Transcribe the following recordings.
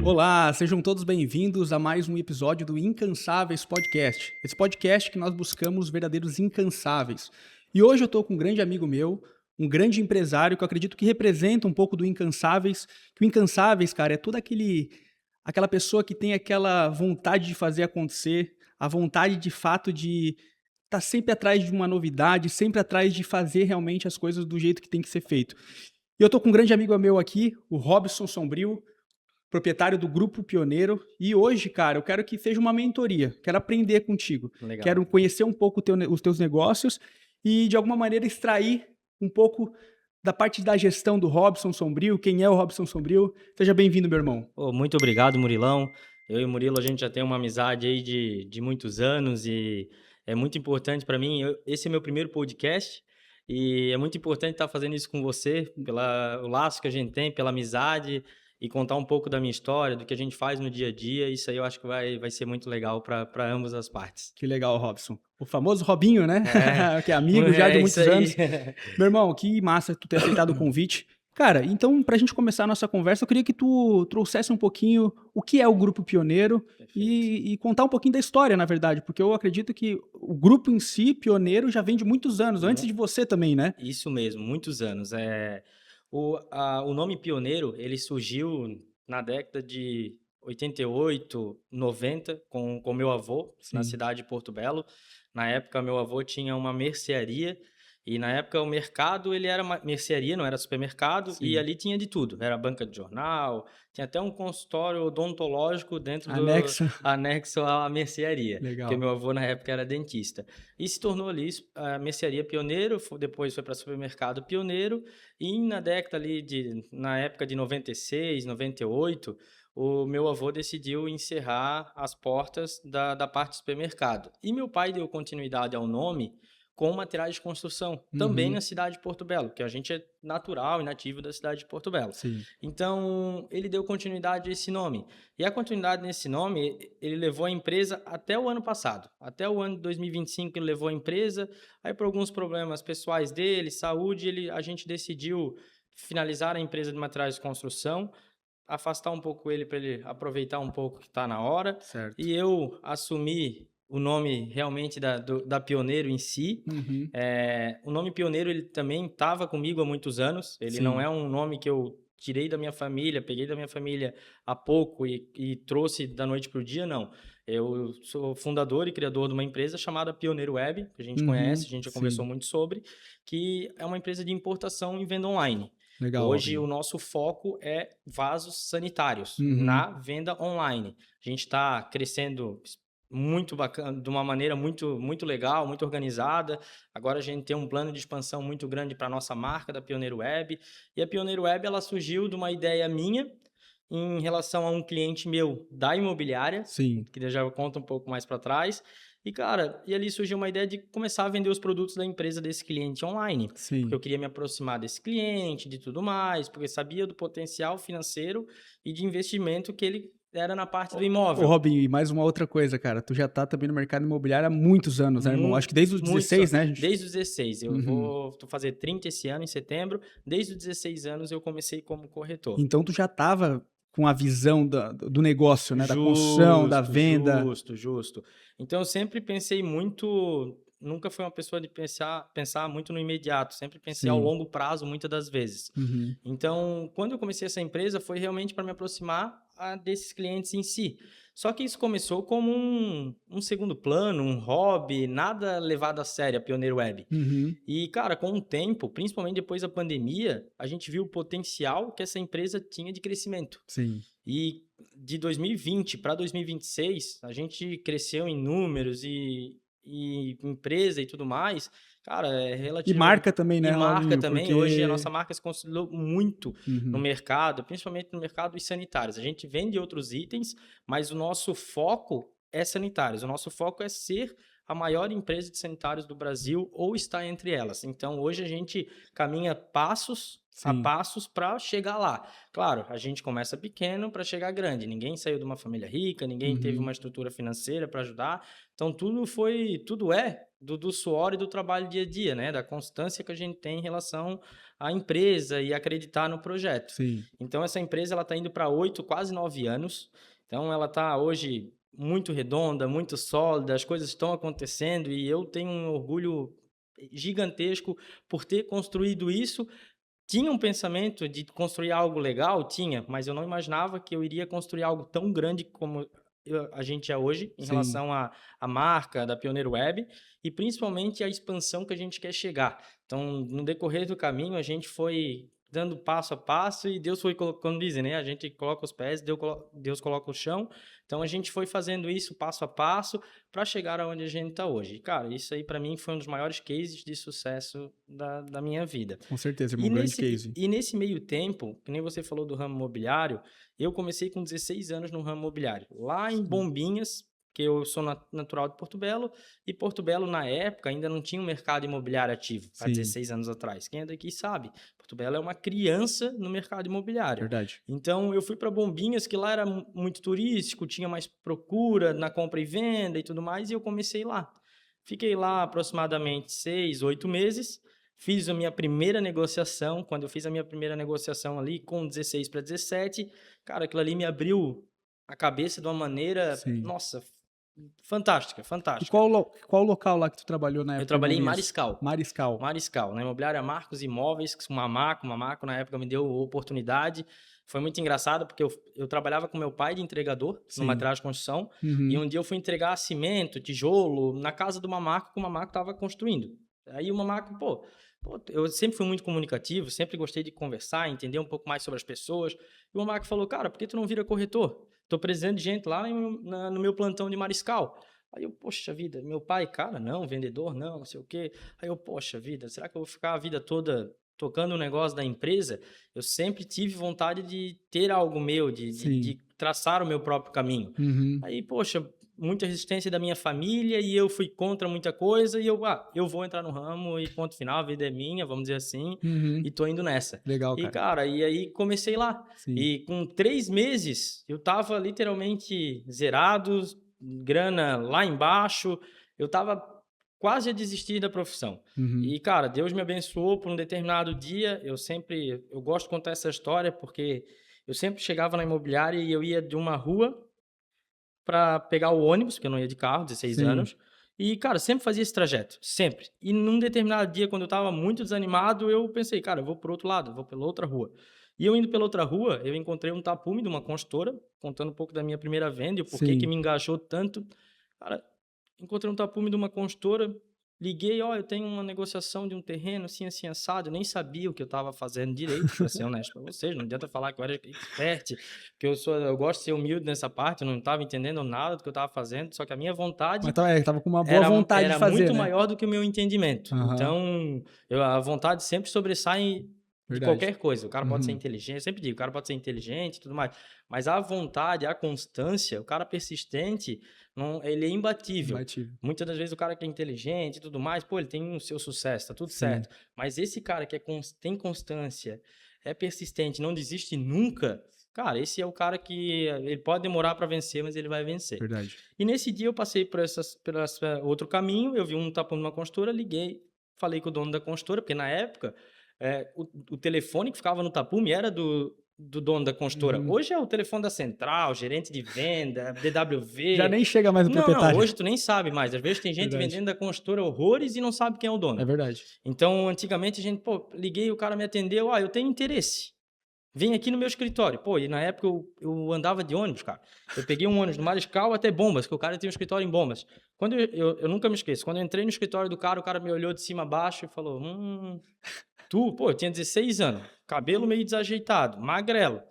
Olá, sejam todos bem-vindos a mais um episódio do Incansáveis Podcast. Esse podcast que nós buscamos verdadeiros incansáveis. E hoje eu estou com um grande amigo meu, um grande empresário que eu acredito que representa um pouco do Incansáveis. Que o Incansáveis, cara, é toda aquela pessoa que tem aquela vontade de fazer acontecer, a vontade de fato de estar sempre atrás de uma novidade, sempre atrás de fazer realmente as coisas do jeito que tem que ser feito. E eu estou com um grande amigo meu aqui, o Robson Sombrio, proprietário do Grupo Pioneiro. E hoje, cara, eu quero que seja uma mentoria. Quero aprender contigo. Legal. Quero conhecer um pouco os teus negócios e, de alguma maneira, extrair um pouco da parte da gestão do Robson Sombrio. Quem é o Robson Sombrio? Seja bem-vindo, meu irmão. Muito obrigado, Murilão. Eu e o Murilo, a gente já tem uma amizade aí de muitos anos e é muito importante para mim. Esse é meu primeiro podcast e é muito importante estar fazendo isso com você, pelo laço que a gente tem, pela amizade e contar um pouco da minha história, do que a gente faz no dia a dia. Isso aí eu acho que vai ser muito legal para ambas as partes. Que legal, Robson. O famoso Robinho, né? É, Que é amigo já de é muitos isso aí. anos. Meu irmão, que massa tu ter aceitado o convite. Cara, então, pra gente começar a nossa conversa, eu queria que tu trouxesse um pouquinho o que é o Grupo Pioneiro e contar um pouquinho da história, na verdade, porque eu acredito que o grupo em si, Pioneiro, já vem de muitos anos, antes de você também, né? Isso mesmo, muitos anos. O nome Pioneiro, ele surgiu na década de 88, 90, com meu avô, na Sim. cidade de Porto Belo. Na época, meu avô tinha uma mercearia, e na época o mercado, ele era uma mercearia, não era supermercado, e Sim. ali tinha de tudo. Era banca de jornal, tinha até um consultório odontológico dentro do Anexo. anexo à mercearia, porque Legal. meu avô na época era dentista. E se tornou ali a mercearia Pioneiro, depois foi para supermercado Pioneiro, e na época de 96, 98, o meu avô decidiu encerrar as portas da parte do supermercado. E meu pai deu continuidade ao nome com materiais de construção, também na Uhum. cidade de Porto Belo, que a gente é natural e nativo da cidade de Porto Belo. Sim. Então, ele deu continuidade a esse nome. E a continuidade nesse nome, ele levou a empresa até o ano passado. Até o ano de 2025 ele levou a empresa. Aí, por alguns problemas pessoais dele, saúde, a gente decidiu finalizar a empresa de materiais de construção, afastar um pouco ele para ele aproveitar um pouco que está na hora. Certo. E eu assumi o nome realmente da Pioneiro em si. Uhum. O nome Pioneiro ele também estava comigo há muitos anos. Ele não Sim. é um nome que eu tirei da minha família, peguei da minha família há pouco e trouxe da noite para o dia, não. Eu sou fundador e criador de uma empresa chamada Pioneiro Web, que a gente conhece, Uhum. a gente já conversou Sim. muito sobre, que é uma empresa de importação e venda online. Legal, Hoje, o Robinho. nosso foco é vasos sanitários Uhum. na venda online. A gente está crescendo muito bacana, de uma maneira muito legal, muito organizada. Agora a gente tem um plano de expansão muito grande para a nossa marca da Pioneiro Web. E a Pioneiro Web ela surgiu de uma ideia minha em relação a um cliente meu da imobiliária, Sim. que eu já conto um pouco mais para trás. E, cara, ali surgiu uma ideia de começar a vender os produtos da empresa desse cliente online. Porque eu Sim. queria me aproximar desse cliente, de tudo mais, porque sabia do potencial financeiro e de investimento que ele era na parte do Ô, imóvel. Robinho, e mais uma outra coisa, cara. Tu já tá também no mercado imobiliário há muitos anos, né, irmão? Acho que desde os Muito, 16, né, gente? desde os 16. Eu Uhum. vou fazer 30 esse ano, em setembro. Desde os 16 anos eu comecei como corretor. Então tu já tava com a visão do negócio, né? Da construção, da Justo, venda. justo, justo. Então eu sempre pensei muito, nunca fui uma pessoa de pensar muito no imediato, sempre pensei ao Sim. longo prazo muitas das vezes. Uhum. Então, quando eu comecei essa empresa, foi realmente para me aproximar desses clientes em si. Só que isso começou como um segundo plano, um hobby, nada levado a sério, a Pioneiro Web. Uhum. E, cara, com o tempo, principalmente depois da pandemia, a gente viu o potencial que essa empresa tinha de crescimento. Sim. E de 2020 para 2026, a gente cresceu em números e empresa e tudo mais. Cara, é E relativo. marca também, E né, marca Robinho? também. Hoje a Porque... nossa marca se consolidou muito no Uhum. mercado, principalmente no mercado dos sanitários. A gente vende outros itens, mas o nosso foco é sanitários. O nosso foco é ser a maior empresa de sanitários do Brasil ou estar entre elas. Então, hoje a gente caminha passos a Sim. passos para chegar lá. Claro, a gente começa pequeno para chegar grande. Ninguém saiu de uma família rica, ninguém teve Uhum. uma estrutura financeira para ajudar. Então, tudo é do suor e do trabalho dia a dia, né? Da constância que a gente tem em relação à empresa e acreditar no projeto. Sim. Então, essa empresa ela está indo para 8, quase 9 anos. Então, ela está hoje muito redonda, muito sólida, as coisas estão acontecendo e eu tenho um orgulho gigantesco por ter construído isso. Tinha um pensamento de construir algo legal? Tinha, mas eu não imaginava que eu iria construir algo tão grande como a gente é hoje, em Sim. relação à marca da Pioneiro Web e principalmente a expansão que a gente quer chegar. Então, no decorrer do caminho, a gente foi dando passo a passo e Deus foi colocando, dizem, né? A gente coloca os pés, Deus coloca o chão. Então, a gente foi fazendo isso passo a passo para chegar aonde a gente está hoje. E, cara, isso aí para mim foi um dos maiores cases de sucesso da minha vida. Com certeza, é E um grande nesse, case. e nesse meio tempo, que nem você falou do ramo imobiliário, eu comecei com 16 anos no ramo imobiliário, lá em Sim. Bombinhas, que eu sou natural de Porto Belo, e Porto Belo, na época, ainda não tinha um mercado imobiliário ativo, há Sim, 16 anos atrás. Quem é daqui sabe, Porto Belo é uma criança no mercado imobiliário. verdade. Então, eu fui para Bombinhas, que lá era muito turístico, tinha mais procura na compra e venda e tudo mais, e eu comecei lá. Fiquei lá aproximadamente 6, 8 meses, fiz a minha primeira negociação. Quando eu fiz a minha primeira negociação ali, com 16 para 17, cara, aquilo ali me abriu a cabeça de uma maneira, Sim. nossa, fantástica, E fantástica. qual local lá que tu trabalhou na Eu época em trabalhei em Bombinhas? Mariscal. Mariscal. Mariscal, na imobiliária Marcos Imóveis, que uma Mamaco na época me deu oportunidade. Foi muito engraçado, porque eu trabalhava com meu pai de entregador, no Sim. material de construção, e Uhum. um dia eu fui entregar cimento, tijolo, na casa do Mamaco, que o Mamaco estava construindo. Aí o Mamaco, eu sempre fui muito comunicativo, sempre gostei de conversar, entender um pouco mais sobre as pessoas. E o Mamaco falou, cara, por que tu não vira corretor? Tô precisando de gente lá no meu plantão de Mariscal. Aí eu, poxa vida, meu pai, cara, não, vendedor, não sei o quê. Aí eu, poxa vida, será que eu vou ficar a vida toda tocando o negócio da empresa? Eu sempre tive vontade de ter algo meu, Sim. de traçar o meu próprio caminho. Uhum. Aí, poxa, muita resistência da minha família e eu fui contra muita coisa e eu vou entrar no ramo e ponto final, a vida é minha, vamos dizer assim, Uhum. e tô indo nessa. Legal, E, cara. cara, e aí comecei lá. Sim. E com 3 meses, eu tava literalmente zerado, grana lá embaixo, eu tava quase a desistir da profissão. Uhum. E, cara, Deus me abençoou por um determinado dia. Eu gosto de contar essa história porque eu sempre chegava na imobiliária e eu ia de uma rua para pegar o ônibus, porque eu não ia de carro, 16 Sim. anos. E, cara, sempre fazia esse trajeto, sempre. E num determinado dia, quando eu estava muito desanimado, eu pensei, cara, eu vou pro outro lado, eu vou pela outra rua. E eu indo pela outra rua, eu encontrei um tapume de uma consultora, contando um pouco da minha primeira venda e o porquê que Sim. me engajou tanto. Cara, encontrei um tapume de uma consultora, liguei, ó, eu tenho uma negociação de um terreno assim, assim, assado. Eu nem sabia o que eu estava fazendo direito, para ser honesto para vocês. Não adianta falar que eu era expert, que eu gosto de ser humilde nessa parte. Eu não estava entendendo nada do que eu estava fazendo, só que a minha Mas vontade tava com uma boa vontade de era fazer, muito né? maior do que o meu entendimento. Aham. Então, a vontade sempre sobressai de Verdade. qualquer coisa. O cara pode ser Uhum. inteligente, eu sempre digo, o cara pode ser inteligente e tudo mais, mas a vontade, a constância, o cara persistente, não, ele é imbatível. Imbatível. Muitas das vezes o cara que é inteligente e tudo mais, pô, ele tem o seu sucesso, tá tudo Sim. certo. Mas esse cara que tem constância, é persistente, não desiste nunca, cara, esse é o cara que ele pode demorar para vencer, mas ele vai vencer. Verdade. E nesse dia eu passei por outro caminho, eu vi um tapão numa consultora, liguei, falei com o dono da consultora, porque na época o telefone que ficava no tapume era do dono da consultora. Uhum. Hoje é o telefone da central, gerente de venda, Já DWV. nem chega mais o Não, proprietário. hoje tu nem sabe mais. Às vezes tem gente Verdade. vendendo da consultora horrores e não sabe quem é o É dono. verdade. Então, antigamente a gente, liguei, o cara me atendeu, eu tenho interesse. Vem aqui no meu escritório. Pô, e na época eu andava de ônibus, cara. Eu peguei um ônibus do Mariscal até Bombas, que o cara tinha um escritório em Bombas. Quando eu nunca me esqueço, quando eu entrei no escritório do cara, o cara me olhou de cima a baixo e falou: eu tinha 16 anos, cabelo meio desajeitado, magrelo.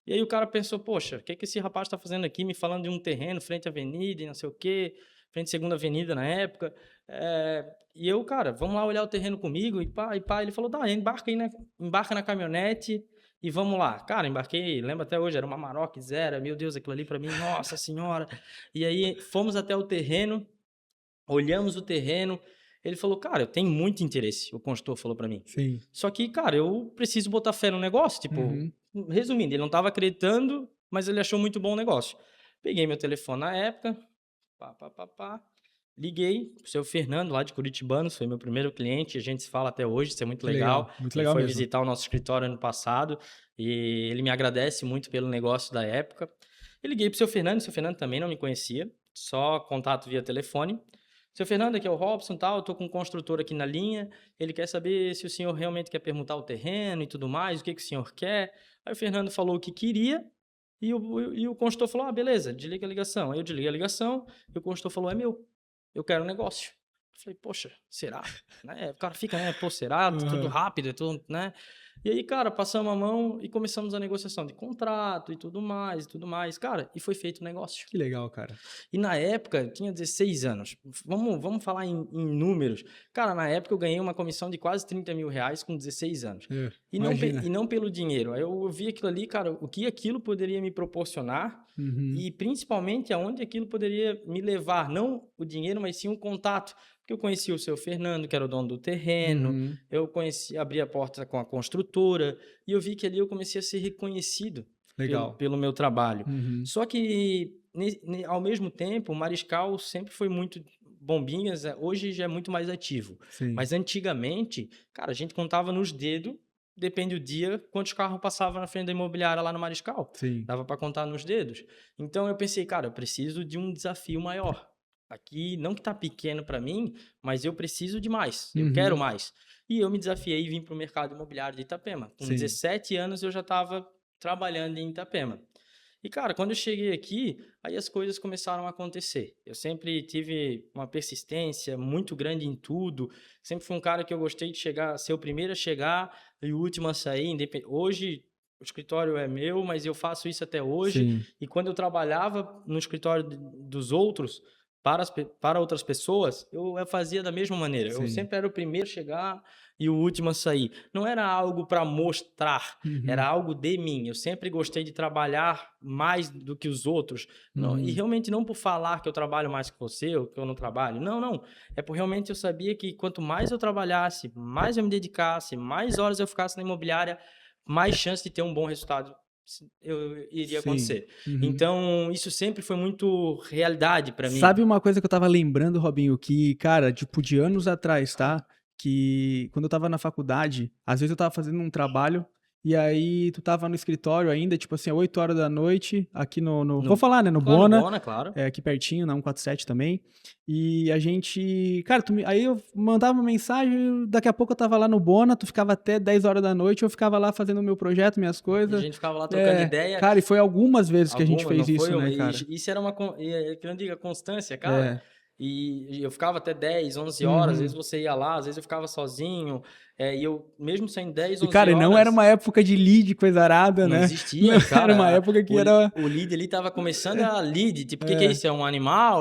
E aí o cara pensou, poxa, o que esse rapaz está fazendo aqui, me falando de um terreno frente à avenida e não sei o quê, frente à segunda avenida na época. E eu, cara, vamos lá olhar o terreno comigo, e pá. Ele falou, tá, embarca aí, né? Embarca na caminhonete e vamos lá. Cara, embarquei, lembro até hoje, era uma Maroc Zero, meu Deus, aquilo ali para mim, nossa senhora. E aí fomos até o terreno, olhamos o terreno. Ele falou, cara, eu tenho muito interesse, o consultor falou para mim. Sim. Só que, cara, eu preciso botar fé no negócio. Tipo, Uhum. resumindo, ele não estava acreditando, mas ele achou muito bom o negócio. Peguei meu telefone na época, pá. liguei pro seu Fernando, lá de Curitibanos, foi meu primeiro cliente, a gente se fala até hoje, isso é muito Que legal, muito Ele legal foi mesmo. visitar o nosso escritório ano passado e ele me agradece muito pelo negócio da época. Eu liguei pro seu Fernando também não me conhecia, só contato via telefone. Seu Fernando, aqui é o Robson, tal, eu tô com um construtor aqui na linha, ele quer saber se o senhor realmente quer permutar o terreno e tudo mais, o que que o senhor quer. Aí o Fernando falou o que queria e o consultor falou, beleza, desliga a ligação. Aí eu desliguei a ligação e o consultor falou, é meu, eu quero um negócio. Eu falei, poxa, será? Né? O cara fica, né, pô, será? Tudo Aham. rápido, é tudo, né? E aí, cara, passamos a mão e começamos a negociação de contrato e tudo mais, e tudo mais. Cara, e foi feito o negócio. Que legal, cara. E na época, eu tinha 16 anos. Vamos falar em números. Cara, na época eu ganhei uma comissão de quase 30 mil reais com 16 anos. É, E imagina. não pelo dinheiro. Aí eu vi aquilo ali, cara, o que aquilo poderia me proporcionar Uhum. e principalmente aonde aquilo poderia me levar. Não o dinheiro, mas sim um contato. Porque eu conheci o seu Fernando, que era o dono do terreno, Uhum. eu conheci, abri a porta com a construtora e eu vi que ali eu comecei a ser reconhecido Legal. pelo meu trabalho. Uhum. Só que, ao mesmo tempo, o Mariscal sempre foi muito bombinhas, hoje já é muito mais ativo. Sim, Mas antigamente, cara, a gente contava nos dedos, depende do dia, quantos carros passavam na frente da imobiliária lá no Mariscal. sim. Dava para contar nos dedos. Então eu pensei, cara, eu preciso de um desafio maior. Aqui, não que tá pequeno para mim, mas eu preciso de mais, eu quero Uhum. mais. E eu me desafiei e vim para o mercado imobiliário de Itapema. Com Sim. 17 anos eu já estava trabalhando em Itapema. E, cara, quando eu cheguei aqui, aí as coisas começaram a acontecer. Eu sempre tive uma persistência muito grande em tudo. Sempre fui um cara que eu gostei de chegar, ser o primeiro a chegar e o último a sair. Hoje, o escritório é meu, mas eu faço isso até hoje. Sim. E quando eu trabalhava no escritório dos outros, para outras pessoas, eu fazia da mesma maneira. Eu Sim. sempre era o primeiro a chegar e o último a sair. Não era algo para mostrar, era Uhum. algo de mim. Eu sempre gostei de trabalhar mais do que os outros. Não, e Uhum. realmente não por falar que eu trabalho mais que você ou que eu não trabalho. Não, não. É por realmente eu sabia que quanto mais eu trabalhasse, mais eu me dedicasse, mais horas eu ficasse na imobiliária, mais chance de ter um bom resultado iria Sim. acontecer. Uhum. Então, isso sempre foi muito realidade para mim. Sabe uma coisa que eu tava lembrando, Robinho, que, cara, tipo, de anos atrás, tá? Que quando eu tava na faculdade, às vezes eu tava fazendo um trabalho e aí tu tava no escritório ainda, tipo assim, 8 horas da noite, aqui vou falar, né, no Claro, no Bona, Bona, claro. aqui pertinho, na 147 também. E a gente, cara, aí eu mandava uma mensagem, daqui a pouco eu tava lá no Bona, tu ficava até 10 horas da noite, eu ficava lá fazendo o meu projeto, minhas E a coisas. gente ficava lá trocando É, ideia. cara, e foi algumas vezes que a gente Algumas, não fez foi isso, uma. né, cara? Isso era uma. Que eu não diga constância, cara. É. E eu ficava até 10, 11 horas. Às vezes Uhum. você ia lá, às vezes eu ficava sozinho. E eu, mesmo sem 10, E, 11 cara, e não era horas, uma época de lead, coisa arada, não né? existia. Não, E, era uma cara, época que era. o lead ali tava começando a lead. Tipo, o que que é É, isso? É um animal?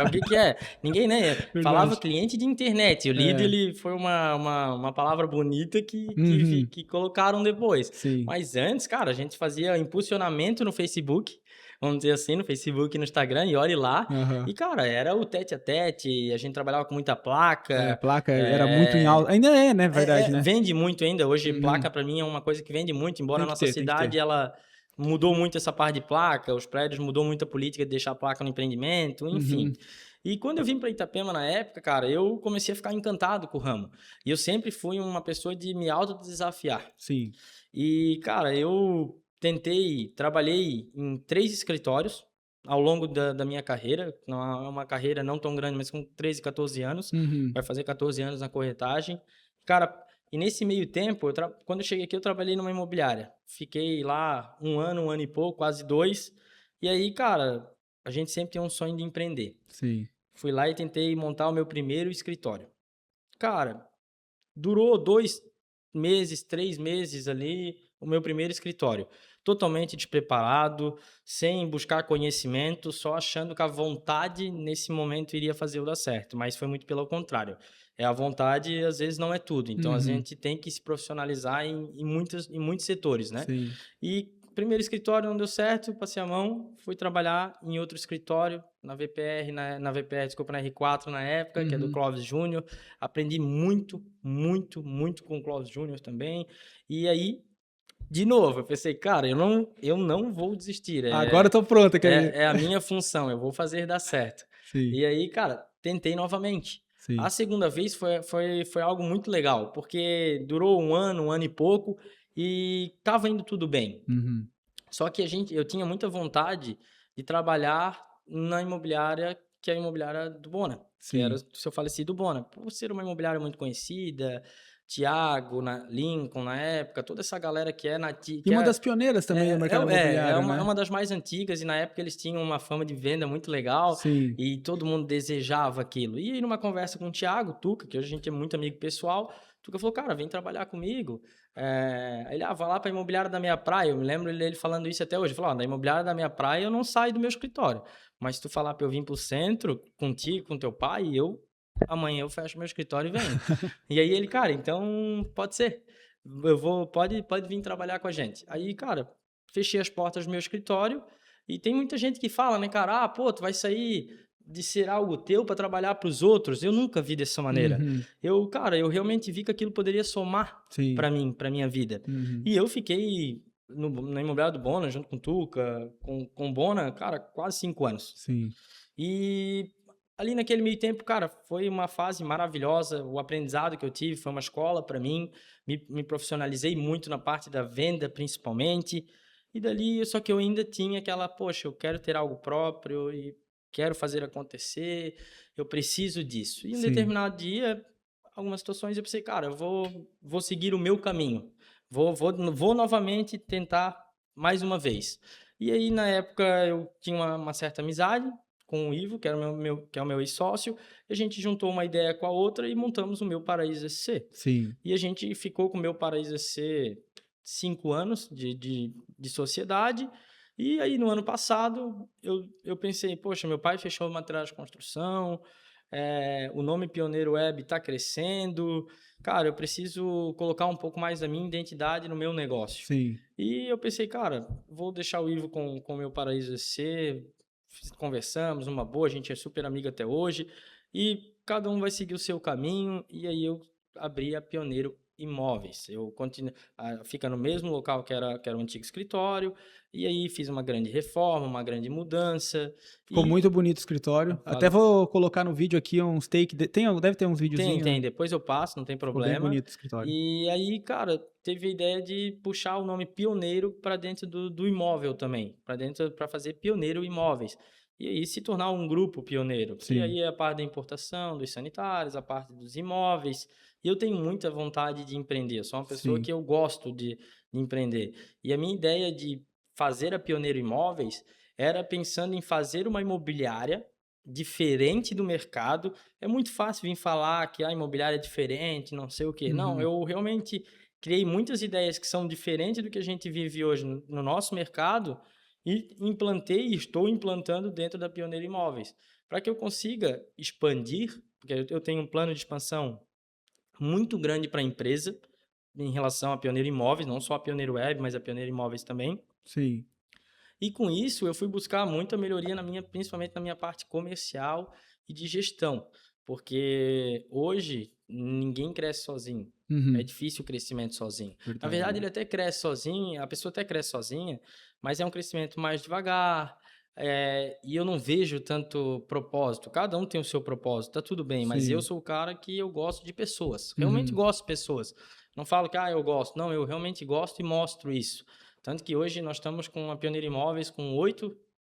O que que é? Ninguém, né? Falava verdade. cliente de internet. O lead, É. ele foi uma palavra bonita Uhum. que colocaram depois. Sim. Mas antes, cara, a gente fazia impulsionamento no Facebook. Vamos dizer assim, no Facebook e no Instagram, e olhe lá. Aham. E, cara, era o tete a tete, a gente trabalhava com muita É, placa, placa era muito em alta. é, Ainda é, né? Verdade, né? vende muito ainda. Hoje, Uhum. placa para mim é uma coisa que vende muito, embora Tem a que nossa ter, tem que cidade ter. ela mudou muito essa parte de placa, os prédios mudou muito a política de deixar a placa no empreendimento, enfim. Uhum. E quando eu vim para Itapema na época, cara, eu comecei a ficar encantado com o ramo. E eu sempre fui uma pessoa de me autodesafiar. Sim. E, cara, eu trabalhei em 3 escritórios ao longo da minha carreira. Não é uma carreira não tão grande, mas com 13, 14 anos. Uhum. Vai fazer 14 anos na corretagem. Cara, e nesse meio tempo, quando eu cheguei aqui, eu trabalhei numa imobiliária. Fiquei lá um ano e pouco, quase 2. E aí, cara, a gente sempre tem um sonho de empreender. Sim. Fui lá e tentei montar o meu primeiro escritório. Cara, durou 2 meses, 3 meses ali, o meu primeiro escritório. Totalmente despreparado, sem buscar conhecimento, só achando que a vontade nesse momento iria fazer eu dar certo. Mas foi muito pelo contrário. A vontade, às vezes, não é tudo. Então, a Uhum. gente tem que se profissionalizar em muitos setores, né? Sim. E o primeiro escritório não deu certo, passei a mão, fui trabalhar em outro escritório, na VPR, desculpa, na R4 na época, que é do Uhum. Clóvis Júnior. Aprendi muito, muito, muito com o Clóvis Júnior também. E aí, de novo, eu pensei, cara, eu não vou desistir. Agora eu tô pronto, É a minha função, eu vou fazer dar certo. Sim. E aí, cara, tentei novamente. Sim. A segunda vez foi algo muito legal, porque durou um ano e pouco, e estava indo tudo bem. Uhum. Só que eu tinha muita vontade de trabalhar na imobiliária, que é a imobiliária do Bona, que era Sim. o seu falecido Bona. Por ser uma imobiliária muito conhecida, Thiago, Lincoln na época, toda essa galera que é E uma das pioneiras também do mercado imobiliário, é né? uma das mais antigas, e na época eles tinham uma fama de venda muito legal Sim. e todo mundo desejava aquilo. E aí, numa conversa com o Thiago, Tuca, que hoje a gente é muito amigo pessoal, Tuca falou, cara, vem trabalhar comigo. Aí ele, vai lá para a imobiliária da minha praia. Eu me lembro ele falando isso até hoje. Ele falou, da imobiliária da minha praia eu não saio do meu escritório. Mas se tu falar para eu vir para o centro contigo, com teu pai, amanhã eu fecho meu escritório e venho. E aí ele, cara, então pode ser. Pode vir trabalhar com a gente. Aí, cara, fechei as portas do meu escritório e tem muita gente que fala, né, cara, pô, tu vai sair de ser algo teu para trabalhar para os outros. Eu nunca vi dessa maneira. Uhum. Eu realmente vi que aquilo poderia somar Sim. para minha vida. Uhum. E eu fiquei na imobiliária do Bona, junto com o Tuca, com o Bona, cara, quase 5 anos. Sim. E ali naquele meio tempo, cara, foi uma fase maravilhosa. O aprendizado que eu tive foi uma escola para mim. Me profissionalizei muito na parte da venda, principalmente. E dali, só que eu ainda tinha aquela, poxa, eu quero ter algo próprio e quero fazer acontecer. Eu preciso disso. E em um Sim. determinado dia, algumas situações eu pensei, cara, eu vou seguir o meu caminho. Vou novamente tentar mais uma vez. E aí, na época, eu tinha uma certa amizade com o Ivo, que era que é o meu ex-sócio, e a gente juntou uma ideia com a outra e montamos o Meu Paraíso SC. Sim. E a gente ficou com o Meu Paraíso SC 5 anos de sociedade, e aí no ano passado eu pensei, poxa, meu pai fechou o material de construção, o nome Pioneiro Web está crescendo, cara, eu preciso colocar um pouco mais da minha identidade no meu negócio. Sim. E eu pensei, cara, vou deixar o Ivo com o Meu Paraíso SC, conversamos, uma boa, a gente é super amigo até hoje, e cada um vai seguir o seu caminho, e aí eu abri a Pioneiro Imóveis. Eu continuo, fica no mesmo local que era o antigo escritório, e aí fiz uma grande reforma, uma grande mudança. Ficou E muito bonito o escritório. Até vou colocar no vídeo aqui uns take. Deve ter uns videozinhos. tem, depois eu passo, não tem Ficou bem problema. bonito o escritório. E aí, cara, teve a ideia de puxar o nome Pioneiro para dentro do imóvel também, para fazer Pioneiro Imóveis. E aí se tornar um grupo pioneiro. Sim. E aí a parte da importação, dos sanitários, a parte dos imóveis. E eu tenho muita vontade de empreender. Eu sou uma pessoa Sim. que eu gosto de empreender. E a minha ideia de fazer a Pioneiro Imóveis era pensando em fazer uma imobiliária diferente do mercado. É muito fácil vir falar que a imobiliária é diferente, não sei o quê. Não, Uhum. eu realmente criei muitas ideias que são diferentes do que a gente vive hoje no nosso mercado e implantei e estou implantando dentro da Pioneiro Imóveis, para que eu consiga expandir, porque eu tenho um plano de expansão muito grande para a empresa em relação à Pioneiro Imóveis, não só a Pioneiro Web, mas a Pioneiro Imóveis também. Sim. E com isso eu fui buscar muita melhoria principalmente na minha parte comercial e de gestão, porque hoje ninguém cresce sozinho. Uhum. É difícil o crescimento sozinho. Verdade, Na verdade, né? ele até cresce sozinho, a pessoa até cresce sozinha, mas é um crescimento mais devagar, e eu não vejo tanto propósito. Cada um tem o seu propósito, tá tudo bem, mas eu Sim. sou o cara que eu gosto de pessoas. Realmente Uhum. gosto de pessoas. Não falo que eu gosto. Não, eu realmente gosto e mostro isso. Tanto que hoje nós estamos com a Pioneiro Imóveis com 8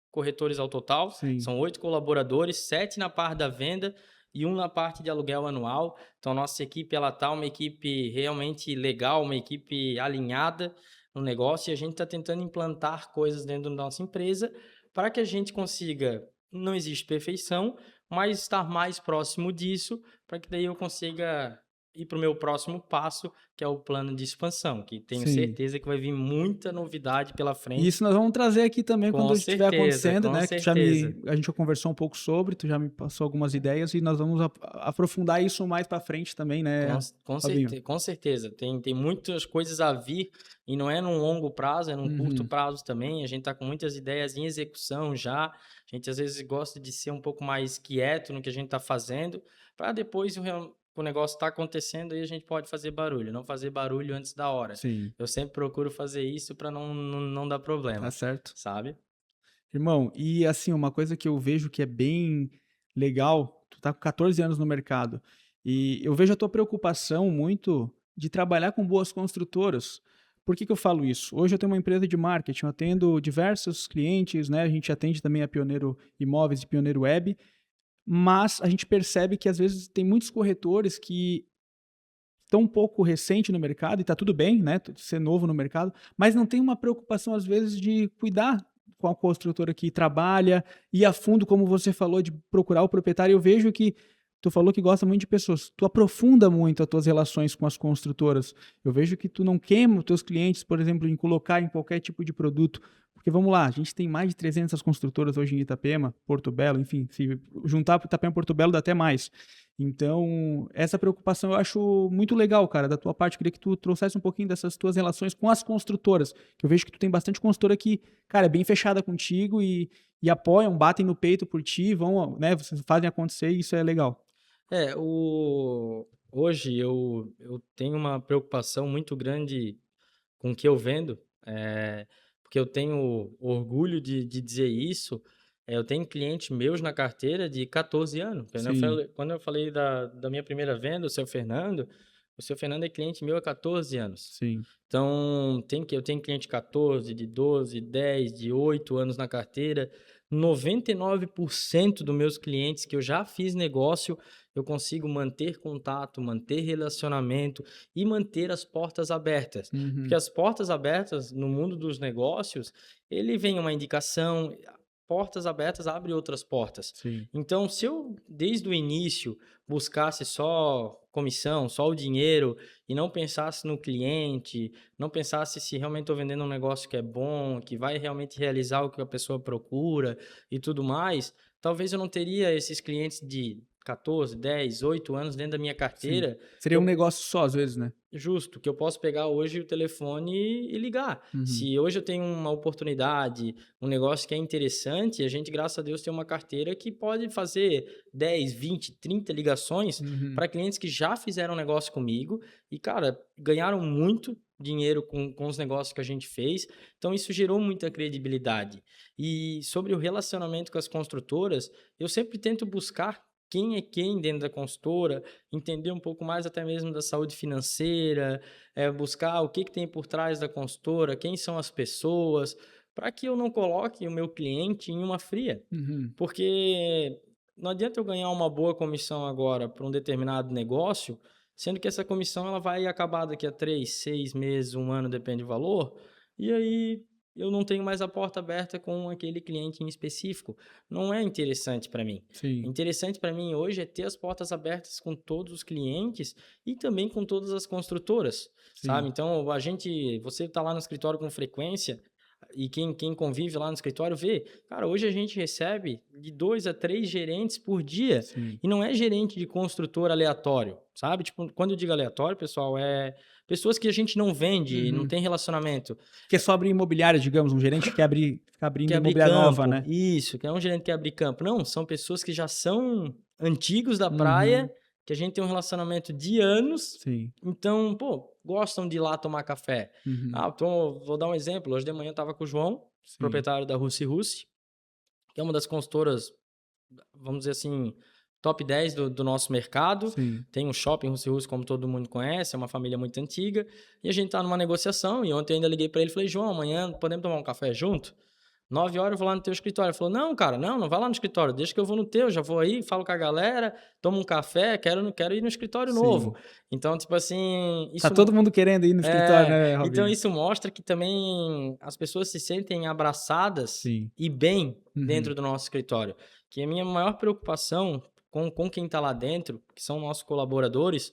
corretores ao total, Sim. são 8 colaboradores, 7 na parte da venda e 1 na parte de aluguel anual. Então, nossa equipe ela tá uma equipe realmente legal, uma equipe alinhada no negócio, e a gente está tentando implantar coisas dentro da nossa empresa para que a gente consiga, não existe perfeição, mas estar mais próximo disso, para que daí eu consiga ir para o meu próximo passo, que é o plano de expansão, que tenho Sim. certeza que vai vir muita novidade pela E frente. isso nós vamos trazer aqui também quando Com estiver certeza, acontecendo, com né? Que certeza. a gente já conversou um pouco sobre, tu já me passou algumas ideias e nós vamos aprofundar isso mais para frente também, né, Fabinho? Com certeza. Tem muitas coisas a vir e não é num longo prazo, é num curto Uhum. prazo também. A gente está com muitas ideias em execução já. A gente às vezes gosta de ser um pouco mais quieto no que a gente está fazendo, para depois o negócio está acontecendo e a gente pode fazer barulho, não fazer barulho antes da hora. Sim. Eu sempre procuro fazer isso para não dar Tá problema, certo. sabe? Irmão, e assim, uma coisa que eu vejo que é bem legal, tá com 14 anos no mercado. E eu vejo a tua preocupação muito de trabalhar com boas construtoras. Por que que eu falo isso? Hoje eu tenho uma empresa de marketing, eu atendo diversos clientes, né? A gente atende também a Pioneiro Imóveis e Pioneiro Web, mas a gente percebe que às vezes tem muitos corretores que estão um pouco recente no mercado, e está tudo bem, né, ser novo no mercado, mas não tem uma preocupação, às vezes, de cuidar com a construtora que trabalha, ir a fundo, como você falou, de procurar o proprietário. Eu vejo que tu falou que gosta muito de pessoas, tu aprofunda muito as tuas relações com as construtoras. Eu vejo que tu não queima os teus clientes, por exemplo, em colocar em qualquer tipo de produto, porque vamos lá, a gente tem mais de 300 construtoras hoje em Itapema, Porto Belo, enfim, se juntar para Itapema e Porto Belo dá até mais. Então, essa preocupação eu acho muito legal, cara, da tua parte. Eu queria que tu trouxesse um pouquinho dessas tuas relações com as construtoras, que eu vejo que tu tem bastante construtora que, cara, é bem fechada contigo e apoiam, batem no peito por ti, vão, né, vocês fazem acontecer e isso é legal. Hoje eu tenho uma preocupação muito grande com o que eu vendo, porque eu tenho orgulho de dizer isso. Eu tenho clientes meus na carteira de 14 anos. Sim, Quando eu falei da minha primeira venda, o seu Fernando é cliente meu há 14 anos. sim. Então, eu tenho cliente de 14, de 12, 10, de 8 anos na carteira. 99% dos meus clientes que eu já fiz negócio, eu consigo manter contato, manter relacionamento e manter as portas abertas. Porque Uhum, as portas abertas no mundo dos negócios, ele vem uma indicação, portas abertas abrem outras portas. sim, Então, se eu, desde o início, buscasse só comissão, só o dinheiro e não pensasse no cliente, não pensasse se realmente estou vendendo um negócio que é bom, que vai realmente realizar o que a pessoa procura e tudo mais, talvez eu não teria esses clientes de 14, 10, 8 anos dentro da minha sim. carteira, que Seria um eu negócio só, às vezes, né? Justo, que eu posso pegar hoje o telefone e ligar. Uhum, Se hoje eu tenho uma oportunidade, um negócio que é interessante, a gente, graças a Deus, tem uma carteira que pode fazer 10, 20, 30 ligações uhum, para clientes que já fizeram negócio comigo e, cara, ganharam muito dinheiro com os negócios que a gente fez. Então, isso gerou muita credibilidade. E sobre o relacionamento com as construtoras, eu sempre tento buscar quem é quem dentro da consultora, entender um pouco mais até mesmo da saúde financeira, buscar o que tem por trás da consultora, quem são as pessoas, para que eu não coloque o meu cliente em uma fria. uhum. Porque não adianta eu ganhar uma boa comissão agora para um determinado negócio, sendo que essa comissão ela vai acabar daqui a 3, 6 meses, um ano, depende do valor, e aí eu não tenho mais a porta aberta com aquele cliente em específico. Não é interessante para mim. Sim, Interessante para mim hoje é ter as portas abertas com todos os clientes e também com todas as construtoras, sabe? sim. Então, você está lá no escritório com frequência e quem convive lá no escritório vê, cara, hoje a gente recebe de 2 a 3 gerentes por dia Sim. e não é gerente de construtor aleatório, sabe? Tipo, quando eu digo aleatório, pessoal, é pessoas que a gente não vende, não Uhum. tem relacionamento. Que é só abrir imobiliária, digamos, um gerente que quer abrir, ficar abrindo Quer abrir imobiliária nova, campo, né? isso, que é um gerente que quer abrir campo. Não, são pessoas que já são antigos da praia, Uhum. que a gente tem um relacionamento de anos, Sim. então, pô, gostam de ir lá tomar café. Uhum. Vou dar um exemplo. Hoje de manhã eu estava com o João, Sim. proprietário da Russi Russi, que é uma das consultoras, vamos dizer assim, top 10 do nosso mercado. Sim. Tem um shopping Russi Russi, como todo mundo conhece, é uma família muito antiga. E a gente está numa negociação, e ontem eu ainda liguei para ele e falei, João, amanhã podemos tomar um café junto? 9 horas eu vou lá no teu escritório. Ele falou, não, cara, não vai lá no escritório, deixa que eu vou no teu, já vou aí, falo com a galera, tomo um café, quero ir no escritório novo. Sim. Então, tipo assim, Tá todo mundo querendo ir no escritório, né, então Robinho? isso mostra que também as pessoas se sentem abraçadas Sim. e bem Uhum. dentro do nosso escritório. Que a minha maior preocupação com quem está lá dentro, que são nossos colaboradores,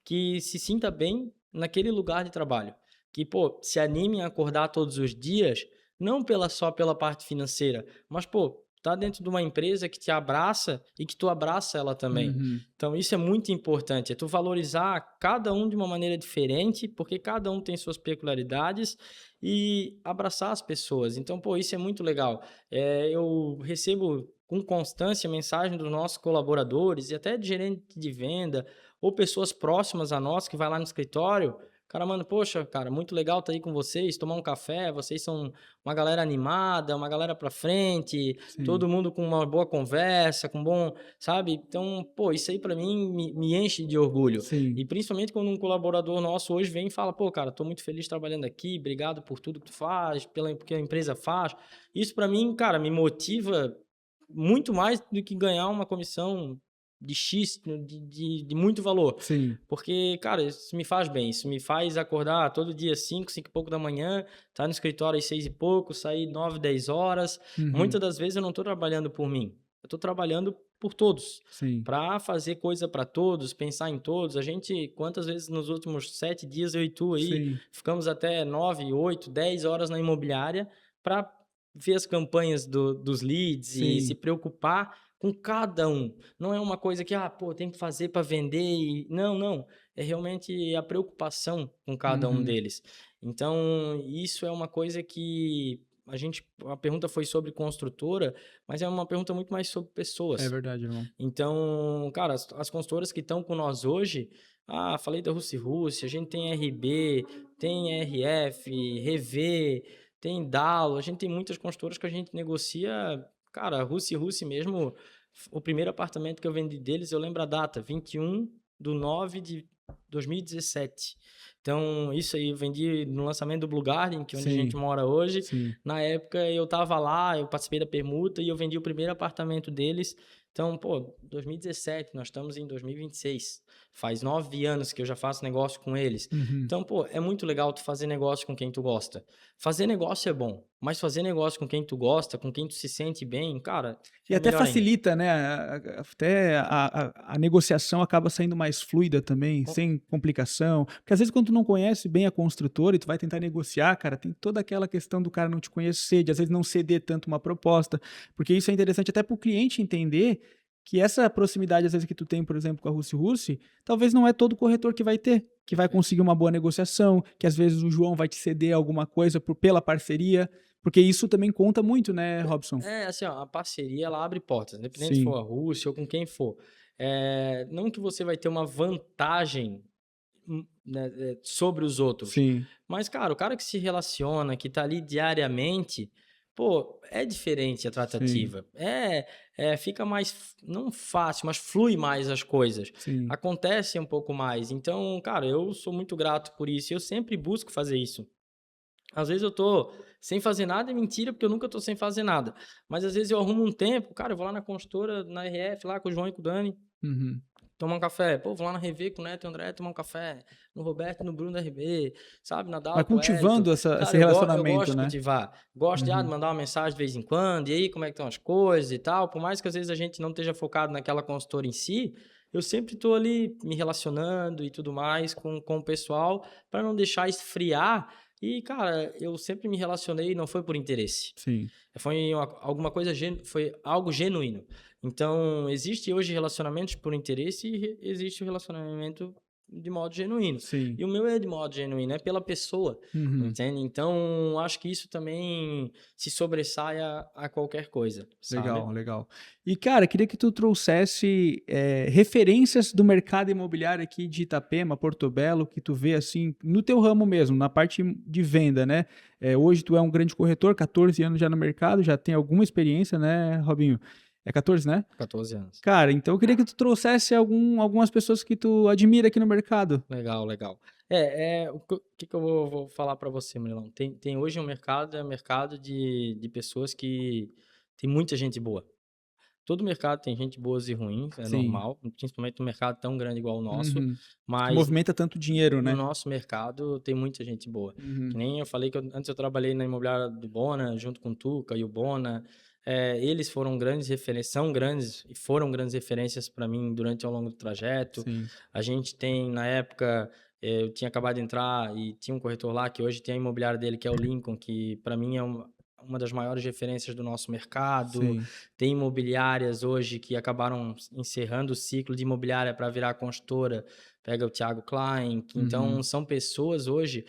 que se sinta bem naquele lugar de trabalho. Que, pô, se animem a acordar todos os dias, não só pela parte financeira, mas, pô, tá dentro de uma empresa que te abraça e que tu abraça ela também. Uhum. Então, isso é muito importante, é tu valorizar cada um de uma maneira diferente, porque cada um tem suas peculiaridades e abraçar as pessoas. Então, pô, isso é muito legal. Eu recebo com constância mensagem dos nossos colaboradores e até de gerente de venda ou pessoas próximas a nós que vai lá no escritório. cara, mano, poxa, cara, muito legal estar aí com vocês, tomar um café, vocês são uma galera animada, uma galera pra frente, Sim, todo mundo com uma boa conversa, com bom, sabe? Então, pô, isso aí pra mim me enche de orgulho. sim. E principalmente quando um colaborador nosso hoje vem e fala, pô, cara, tô muito feliz trabalhando aqui, obrigado por tudo que tu faz, porque a empresa faz. Isso pra mim, cara, me motiva muito mais do que ganhar uma comissão de X, de muito valor. Sim. Porque, cara, isso me faz bem. Isso me faz acordar todo dia 5 e pouco da manhã, estar no escritório às 6 e pouco, sair 9, 10 horas. Uhum. Muitas das vezes eu não estou trabalhando por mim. Eu estou trabalhando por todos. Sim. Para fazer coisa para todos, pensar em todos. A gente, quantas vezes nos últimos 7 dias eu e tu aí, Sim. ficamos até 9, 8, 10 horas na imobiliária para ver as campanhas dos leads e se Sim. preocupar com cada um. Não é uma coisa que, pô, tem que fazer para vender e... Não, não. É realmente a preocupação com cada um Uhum. deles. Então, isso é uma coisa que a pergunta foi sobre construtora, mas é uma pergunta muito mais sobre É pessoas. verdade, irmão. Então, cara, as consultoras que estão com nós hoje, falei da Russi, a gente tem RB, tem RF, RV, tem Dalo, a gente tem muitas consultoras que a gente negocia, cara, Russi mesmo, o primeiro apartamento que eu vendi deles, eu lembro a data, 21/9/2017. Então, isso aí eu vendi no lançamento do Blue Garden, que é onde a gente Sim. mora hoje. Sim. Na época eu tava lá, eu participei da permuta e eu vendi o primeiro apartamento deles. Então, pô, 2017, nós estamos em 2026. Faz 9 anos que eu já faço negócio com eles. Uhum. Então, pô, é muito legal tu fazer negócio com quem tu gosta. Fazer negócio é bom, mas fazer negócio com quem tu gosta, com quem tu se sente bem, cara, E é até melhor ainda. facilita, né? Até a negociação acaba saindo mais fluida também, Com- sem complicação. Porque às vezes, quando tu não conhece bem a construtora e tu vai tentar negociar, cara, tem toda aquela questão do cara não te conhecer, de às vezes não ceder tanto uma proposta. Porque isso é interessante até para o cliente entender que essa proximidade, às vezes, que tu tem, por exemplo, com a Russi, talvez não é todo corretor que vai ter, que vai conseguir uma boa negociação, que às vezes o João vai te ceder alguma coisa pela parceria. Porque isso também conta muito, né, Robson? Assim, ó, a parceria, ela abre portas, independente se for Sim, a Rússia ou com quem for. Não que você vai ter uma vantagem né, sobre os outros. sim, Mas, cara, o cara que se relaciona, que tá ali diariamente, pô, é diferente a sim, tratativa. Fica mais, não fácil, mas flui mais as coisas. sim. Acontece um pouco mais. Então, cara, eu sou muito grato por isso. Eu sempre busco fazer isso. Às vezes eu tô sem fazer nada, é mentira, porque eu nunca tô sem fazer nada. Mas às vezes eu arrumo um tempo, cara, eu vou lá na construtora, na RF, lá com o João e com o Dani, Uhum. tomar um café. Pô, vou lá na RV com o Neto e o André tomar um café. No Roberto e no Bruno da RB, sabe? Na Vai Dal com o Hélito. cultivando esse Cara, eu gosto relacionamento, de né? cultivar. Gosto de Uhum. mandar uma mensagem de vez em quando. E aí, como é que estão as coisas e tal. Por mais que às vezes a gente não esteja focado naquela consultora em si, eu sempre tô ali me relacionando e tudo mais com o pessoal para não deixar esfriar. E, cara, eu sempre me relacionei, não foi por interesse. Sim, Alguma coisa, foi algo genuíno. Então, existe hoje relacionamentos por interesse e existe o relacionamento de modo genuíno. sim. E o meu é de modo genuíno, é pela pessoa, Uhum. entende? Então, acho que isso também se sobressai a qualquer coisa, sabe? Legal, legal. E, cara, queria que tu trouxesse referências do mercado imobiliário aqui de Itapema, Porto Belo, que tu vê, assim, no teu ramo mesmo, na parte de venda, né? Hoje tu é um grande corretor, 14 anos já no mercado, já tem alguma experiência, né, Robinho? É 14, né? 14 anos. Cara, então eu queria que tu trouxesse algumas pessoas que tu admira aqui no mercado. Legal, legal. O que eu vou falar para você, Murilão? Tem hoje um mercado de pessoas que tem muita gente boa. Todo mercado tem gente boas e ruins, é Sim. normal, principalmente no mercado tão grande igual o nosso, Uhum. Que mas movimenta tanto dinheiro, no né? nosso mercado tem muita gente boa. Que Uhum. nem eu falei que antes eu trabalhei na imobiliária do Bona, junto com o Tuca e o Bona. Eles foram grandes referências, são grandes e foram grandes referências para mim durante ao longo do trajeto. Sim, A gente tem, na época, eu tinha acabado de entrar e tinha um corretor lá que hoje tem a imobiliária dele, que é o Lincoln, que para mim é uma das maiores referências do nosso mercado. sim. Tem imobiliárias hoje que acabaram encerrando o ciclo de imobiliária para virar construtora. Pega o Thiago Klein. Então, Uhum. são pessoas hoje,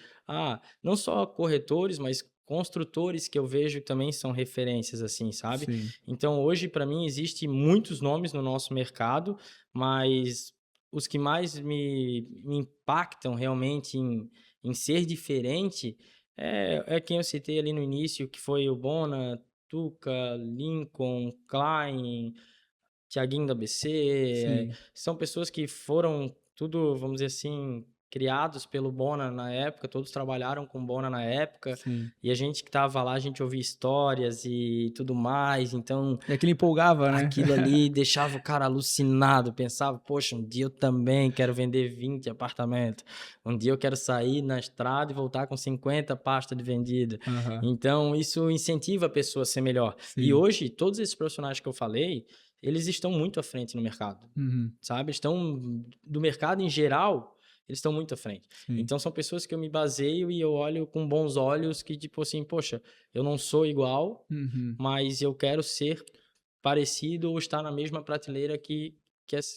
não só corretores, mas construtores que eu vejo que também são referências, assim, sabe? Sim. Então, hoje, para mim, existe muitos nomes no nosso mercado, mas os que mais me impactam realmente em ser diferente, é quem eu citei ali no início, que foi o Bona, Tuca, Lincoln, Klein, Thiaguinho da ABC, Sim, são pessoas que foram tudo, vamos dizer assim, criados pelo Bona na época, todos trabalharam com Bona na época, sim. e a gente que estava lá, a gente ouvia histórias e tudo mais, então E aquilo empolgava, né? aquilo ali deixava o cara alucinado, pensava, poxa, um dia eu também quero vender 20 apartamentos, um dia eu quero sair na estrada e voltar com 50 pastas de vendida. Aham, Então, isso incentiva a pessoa a ser melhor. E sim. hoje, todos esses profissionais que eu falei, eles estão muito à frente no mercado, Uhum, sabe? Estão, do mercado em geral, eles estão muito à frente. sim. Então, são pessoas que eu me baseio e eu olho com bons olhos que, tipo assim, poxa, eu não sou igual, Uhum, mas eu quero ser parecido ou estar na mesma prateleira que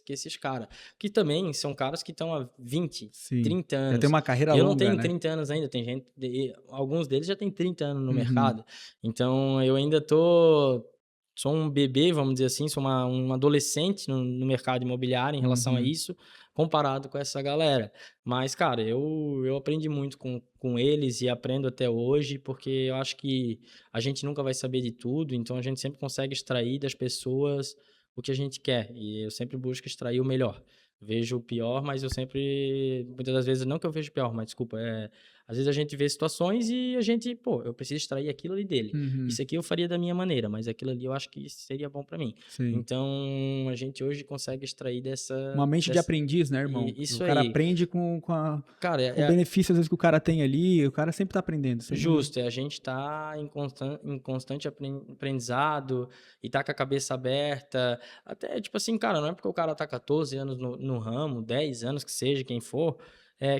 esses caras. Que também são caras que estão há 20, sim. 30 Já tem anos. uma carreira Eu não longa, tenho né? 30 anos ainda, tem gente, alguns deles já têm 30 anos no Uhum, mercado. Então eu ainda sou um bebê, vamos dizer assim, sou um adolescente no mercado imobiliário em relação a uhum. isso, comparado com essa galera. Mas, cara, eu aprendi muito com eles e aprendo até hoje, porque eu acho que a gente nunca vai saber de tudo, então a gente sempre consegue extrair das pessoas o que a gente quer. E eu sempre busco extrair o melhor. Vejo o pior, mas eu sempre, muitas das vezes, não que eu vejo o pior, mas desculpa, às vezes a gente vê situações e a gente, pô, eu preciso extrair aquilo ali dele. Uhum, Isso aqui eu faria da minha maneira, mas aquilo ali eu acho que seria bom para mim. sim. Então, a gente hoje consegue extrair Uma mente de dessa aprendiz, né, irmão? O isso cara aí. aprende Cara, com o benefício, às vezes, que o cara tem ali. O cara sempre tá aprendendo. Isso aí não... justo, a gente tá em constante aprendizado e tá com a cabeça aberta. Até, tipo assim, cara, não é porque o cara tá 14 anos no ramo, 10 anos que seja, quem for,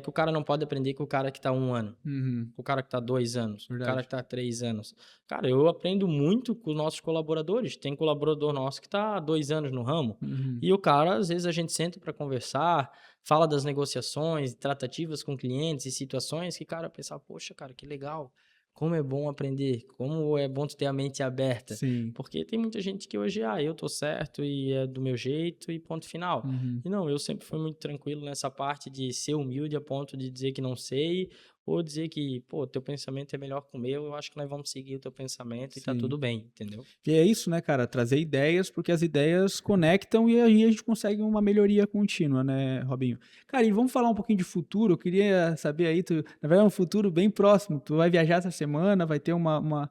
que o cara não pode aprender com o cara que tá 1 ano, Uhum, com o cara que tá 2 anos, com o cara verdade. que tá 3 anos. Cara, eu aprendo muito com os nossos colaboradores. Tem colaborador nosso que tá há 2 anos no ramo. Uhum, E o cara, às vezes, a gente senta para conversar, fala das negociações, tratativas com clientes e situações que, cara, pensar, poxa, cara, que legal. Como é bom aprender, como é bom tu ter a mente aberta. sim. Porque tem muita gente que hoje, eu tô certo e é do meu jeito e ponto final. Uhum. E não, eu sempre fui muito tranquilo nessa parte de ser humilde a ponto de dizer que não sei ou dizer que, pô, teu pensamento é melhor que o meu, eu acho que nós vamos seguir o teu pensamento e tá Sim. tudo bem, entendeu? E é isso, né, cara? Trazer ideias, porque as ideias conectam e aí a gente consegue uma melhoria contínua, né, Robinho? Cara, e vamos falar um pouquinho de futuro. Eu queria saber aí, na verdade, é um futuro bem próximo. Tu vai viajar essa semana, vai ter uma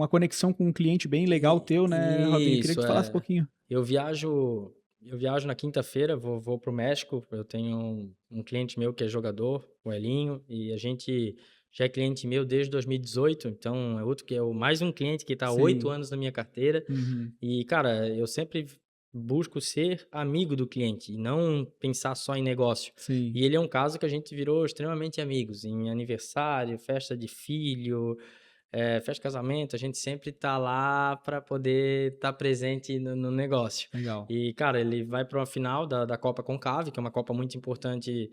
conexão com um cliente bem legal teu, né, Robinho? Eu queria que Isso, tu falasse um pouquinho. Eu viajo, eu viajo na quinta-feira, vou pro México. Eu tenho um cliente meu que é jogador, o Elinho, e a gente já é cliente meu desde 2018, então é outro que mais um cliente que está há oito Sim. anos na minha carteira. Uhum. E, cara, eu sempre busco ser amigo do cliente e não pensar só em negócio. Sim. E ele é um caso que a gente virou extremamente amigos, em aniversário, festa de filho, festa de casamento, a gente sempre tá lá para poder estar presente no negócio. Legal. E, cara, ele vai para uma final da Copa Concave, que é uma Copa muito importante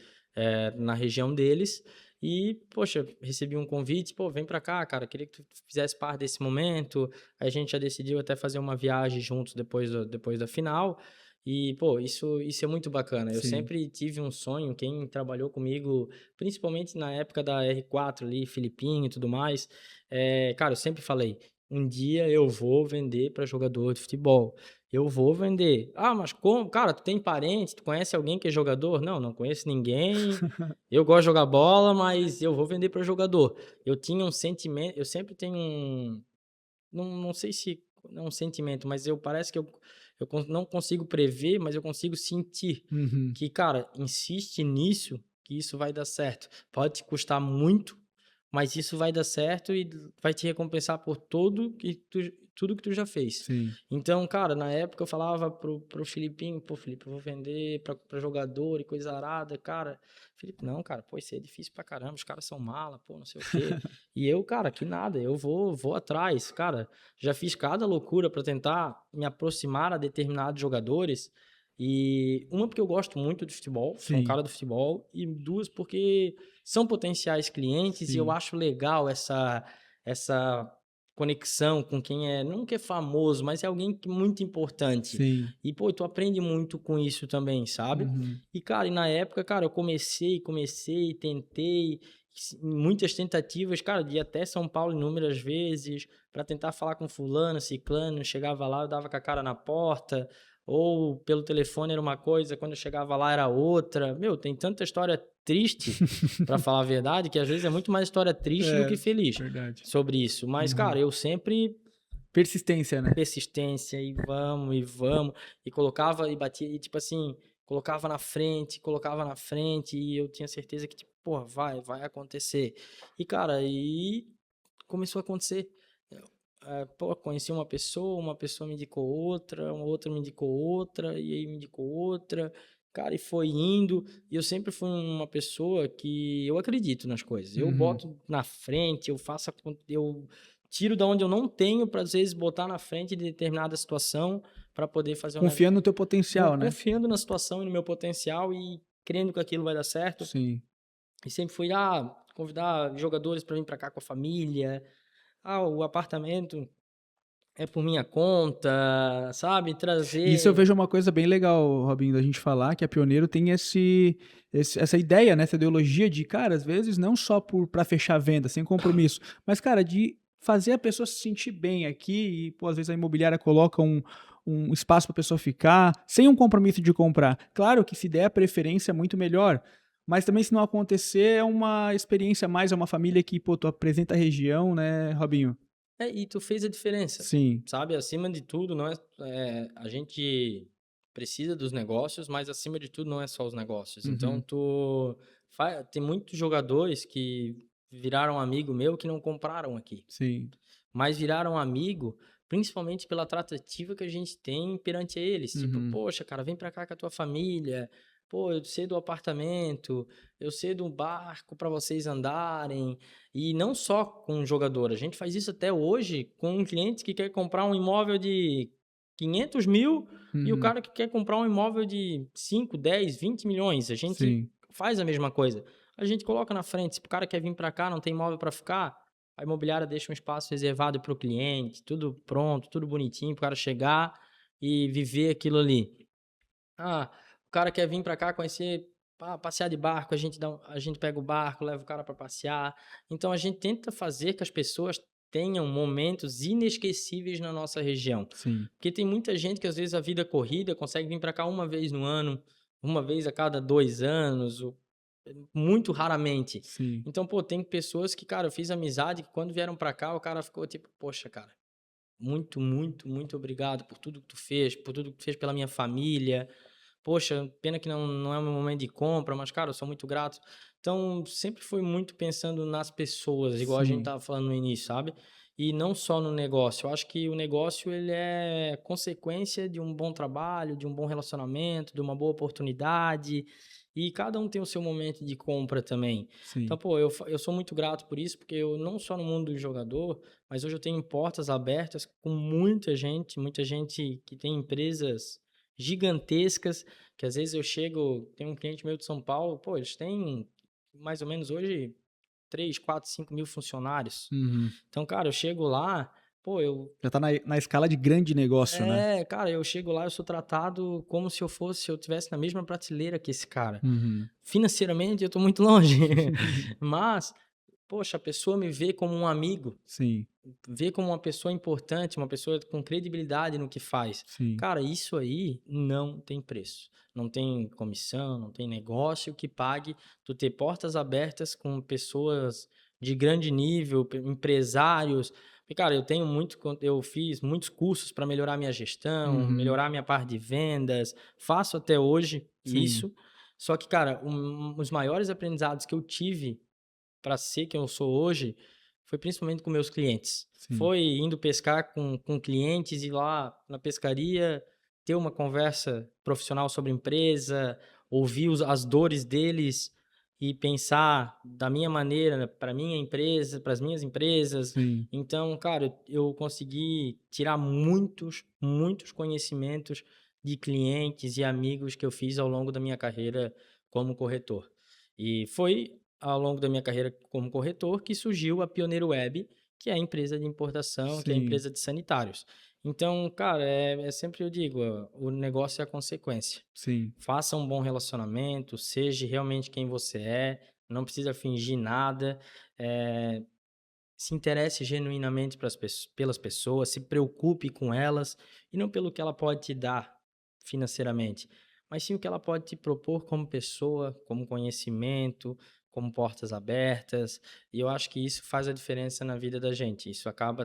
na região deles. E, poxa, recebi um convite, pô, vem para cá, cara, queria que tu fizesse parte desse momento. Aí a gente já decidiu até fazer uma viagem juntos depois da final. E, pô, isso é muito bacana. Eu Sim. sempre tive um sonho, quem trabalhou comigo, principalmente na época da R4 ali, Filipinho e tudo mais, cara, eu sempre falei, um dia eu vou vender para jogador de futebol. Eu vou vender. Ah, mas como? Cara, tu tem parente? Tu conhece alguém que é jogador? Não, não conheço ninguém. Eu gosto de jogar bola, mas eu vou vender para jogador. Eu tinha um sentimento, eu sempre tenho não sei se é um sentimento, mas parece que não consigo prever, mas eu consigo sentir Uhum. que, cara, insiste nisso, que isso vai dar certo. Pode te custar muito, mas isso vai dar certo e vai te recompensar por tudo que tu já fez. Sim. Então, cara, na época eu falava pro Filipinho, pô, Felipe, eu vou vender pra jogador e coisa arada, cara. Felipe, não, cara, pô, isso é difícil pra caramba, os caras são mala, pô, não sei o quê. E eu, cara, que nada, eu vou atrás, cara. Já fiz cada loucura pra tentar me aproximar a determinados jogadores. E uma porque eu gosto muito de futebol, sou um Sim. cara do futebol, e duas porque são potenciais clientes e eu Sim. acho legal essa conexão com quem não que é famoso, mas é alguém muito importante. Sim. E, pô, tu aprende muito com isso também, sabe? Uhum. E, cara, e na época, cara, eu comecei, tentei, muitas tentativas, cara, de ir até São Paulo inúmeras vezes para tentar falar com fulano, ciclano, chegava lá, eu dava com a cara na porta, ou pelo telefone era uma coisa, quando eu chegava lá era outra. Meu, tem tanta história triste, para falar a verdade, que às vezes é muito mais história triste do que feliz Verdade. sobre isso. Mas, cara, eu sempre Persistência, né? persistência e vamos, e colocava e batia, e tipo assim, colocava na frente, e eu tinha certeza que, tipo, pô, vai acontecer. E, cara, e começou a acontecer. Pô, conheci uma pessoa me indicou outra, uma outra me indicou outra, e aí me indicou outra, cara, e foi indo, e eu sempre fui uma pessoa que eu acredito nas coisas, eu Uhum. boto na frente, eu tiro da onde eu não tenho para às vezes botar na frente de determinada situação para poder fazer um negócio, Confiando no teu potencial, né? confiando na situação e no meu potencial e crendo que aquilo vai dar certo. Sim. E sempre fui convidar jogadores para vir para cá com a família. O apartamento é por minha conta, sabe? Isso eu Trazer. vejo uma coisa bem legal, Robinho, da gente falar, que a Pioneiro tem essa ideia, né, essa ideologia de, cara, às vezes não só para fechar a venda, sem compromisso, mas, cara, de fazer a pessoa se sentir bem aqui e, pô, às vezes a imobiliária coloca um espaço para a pessoa ficar, sem um compromisso de comprar. Claro que se der a preferência, é muito melhor, mas também se não acontecer, é uma experiência a mais, é uma família que, pô, tu apresenta a região, né, Robinho? E tu fez a diferença, Sim. sabe? Acima de tudo, não a gente precisa dos negócios, mas acima de tudo não é só os negócios. Então, Uhum. tem muitos jogadores que viraram amigo meu que não compraram aqui, Sim. mas viraram amigo principalmente pela tratativa que a gente tem perante eles. Tipo, Uhum. poxa, cara, vem pra cá com a tua família. Pô, eu sei do apartamento, eu sei do barco para vocês andarem. E não só com um jogador, a gente faz isso até hoje com um cliente que quer comprar um imóvel de 500 mil e o Uhum. cara que quer comprar um imóvel de 5, 10, 20 milhões. A gente Sim. faz a mesma coisa. A gente coloca na frente, se o cara quer vir para cá, não tem imóvel para ficar, a imobiliária deixa um espaço reservado para o cliente, tudo pronto, tudo bonitinho, para o cara chegar e viver aquilo ali. O cara quer vir para cá conhecer, passear de barco, a gente pega o barco, leva o cara para passear. Então a gente tenta fazer que as pessoas tenham momentos inesquecíveis na nossa região. Sim. Porque tem muita gente que às vezes a vida corrida consegue vir para cá uma vez no ano, uma vez a cada 2 anos, ou muito raramente. Sim. Então, pô, tem pessoas que, cara, eu fiz amizade que quando vieram para cá, o cara ficou tipo, poxa, cara, muito, muito, muito obrigado por tudo que tu fez, por tudo que tu fez pela minha família. Poxa, pena que não é o meu momento de compra, mas, cara, eu sou muito grato. Então, sempre foi muito pensando nas pessoas, igual a gente Sim. tava falando no início, sabe? E não só no negócio. Eu acho que o negócio, ele é consequência de um bom trabalho, de um bom relacionamento, de uma boa oportunidade. E cada um tem o seu momento de compra também. Então, Sim. pô, eu sou muito grato por isso, porque eu não só no mundo do jogador, mas hoje eu tenho portas abertas com muita gente que tem empresas gigantescas, que às vezes eu chego, tem um cliente meu de São Paulo, pô, eles têm mais ou menos hoje 3, 4, 5 mil funcionários. Uhum. Então, cara, eu chego lá, pô, Já tá na escala de grande negócio, né? cara, eu chego lá, eu sou tratado como se eu tivesse na mesma prateleira que esse cara. Uhum. Financeiramente, eu tô muito longe, mas, poxa, a pessoa me vê como um amigo, Sim. vê como uma pessoa importante, uma pessoa com credibilidade no que faz. Sim. Cara, isso aí não tem preço. Não tem comissão, não tem negócio que pague tu ter portas abertas com pessoas de grande nível, empresários. E, cara, eu fiz muitos cursos para melhorar minha gestão, Uhum. melhorar minha parte de vendas, faço até hoje Sim. isso. Só que, cara, os maiores aprendizados que eu tive para ser quem eu sou hoje, foi principalmente com meus clientes. Sim. Foi indo pescar com clientes, ir lá na pescaria, ter uma conversa profissional sobre empresa, ouvir as dores deles e pensar da minha maneira para minha empresa, para as minhas empresas. Sim. Então, cara, eu consegui tirar muitos, muitos conhecimentos de clientes e amigos que eu fiz ao longo da minha carreira como corretor. E foi ao longo da minha carreira como corretor que surgiu a Pioneiro Web, que é a empresa de importação, que é a Sim. empresa de sanitários. Então, cara, sempre eu digo, ó, o negócio é a consequência. Sim. Faça um bom relacionamento, seja realmente quem você é, não precisa fingir nada, se interesse genuinamente pelas pessoas, se preocupe com elas, e não pelo que ela pode te dar financeiramente, mas sim o que ela pode te propor como pessoa, como conhecimento, como portas abertas, e eu acho que isso faz a diferença na vida da gente. Isso acaba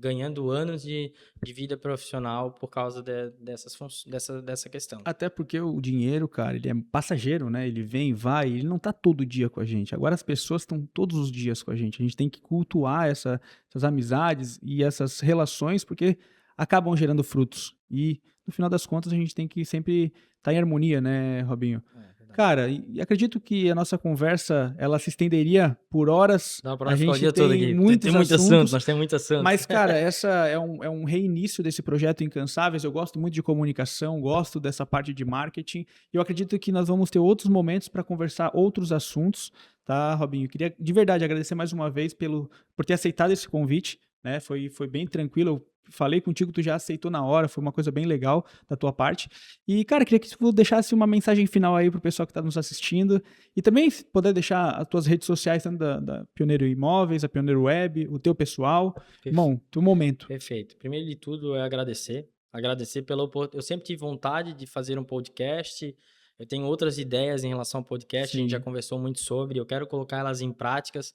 ganhando anos de vida profissional por causa dessa questão. Até porque o dinheiro, cara, ele é passageiro, né? Ele vem, vai, ele não tá todo dia com a gente. Agora as pessoas estão todos os dias com a gente. A gente tem que cultuar essas amizades e essas relações, porque acabam gerando frutos. E, no final das contas, a gente tem que sempre estar em harmonia, né, Robinho? Verdade. Cara, e acredito que a nossa conversa, ela se estenderia por horas. Dá pra A nós ficar o gente dia todo tem aqui. muitos Tem muito assunto, assuntos. nós temos muito assunto. Mas, cara, essa é um reinício desse projeto Incansáveis. Eu gosto muito de comunicação, gosto dessa parte de marketing. E eu acredito que nós vamos ter outros momentos para conversar outros assuntos, tá, Robinho? Eu queria de verdade agradecer mais uma vez por ter aceitado esse convite, né? Foi bem tranquilo. Eu falei contigo, tu já aceitou na hora, foi uma coisa bem legal da tua parte. E, cara, queria que tu deixasse uma mensagem final aí pro pessoal que tá nos assistindo. E também, se puder deixar as tuas redes sociais, tanto da Pioneiro Imóveis, a Pioneiro Web, o teu pessoal. Bom, teu momento. Perfeito. Primeiro de tudo é agradecer. Agradecer pela oportunidade. Eu sempre tive vontade de fazer um podcast. Eu tenho outras ideias em relação ao podcast, a gente já conversou muito sobre. Eu quero colocar elas em práticas.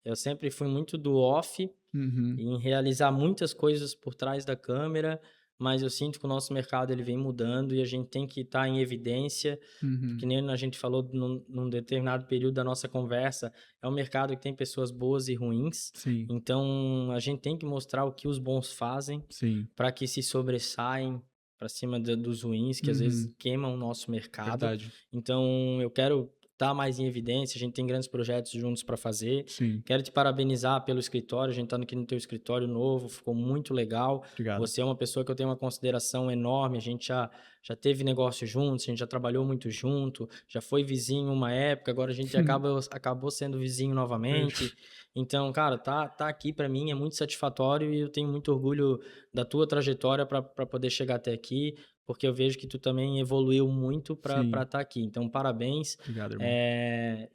Eu sempre fui muito do off, em realizar muitas coisas por trás da câmera, mas eu sinto que o nosso mercado ele vem mudando e a gente tem que estar em evidência, que nem a gente falou num determinado período da nossa conversa, é um mercado que tem pessoas boas e ruins, então a gente tem que mostrar o que os bons fazem para que se sobressaem para cima dos ruins, que às vezes queimam o nosso mercado. Verdade. Então eu quero estar mais em evidência, a gente tem grandes projetos juntos para fazer. Sim. Quero te parabenizar pelo escritório, a gente está aqui no teu escritório novo, ficou muito legal. Obrigado. Você é uma pessoa que eu tenho uma consideração enorme, a gente já teve negócio juntos, a gente já trabalhou muito junto, já foi vizinho uma época, agora a gente acabou sendo vizinho novamente. Então, cara, tá aqui para mim é muito satisfatório e eu tenho muito orgulho da tua trajetória para poder chegar até aqui, porque eu vejo que tu também evoluiu muito para estar aqui. Então, parabéns. Obrigado, irmão.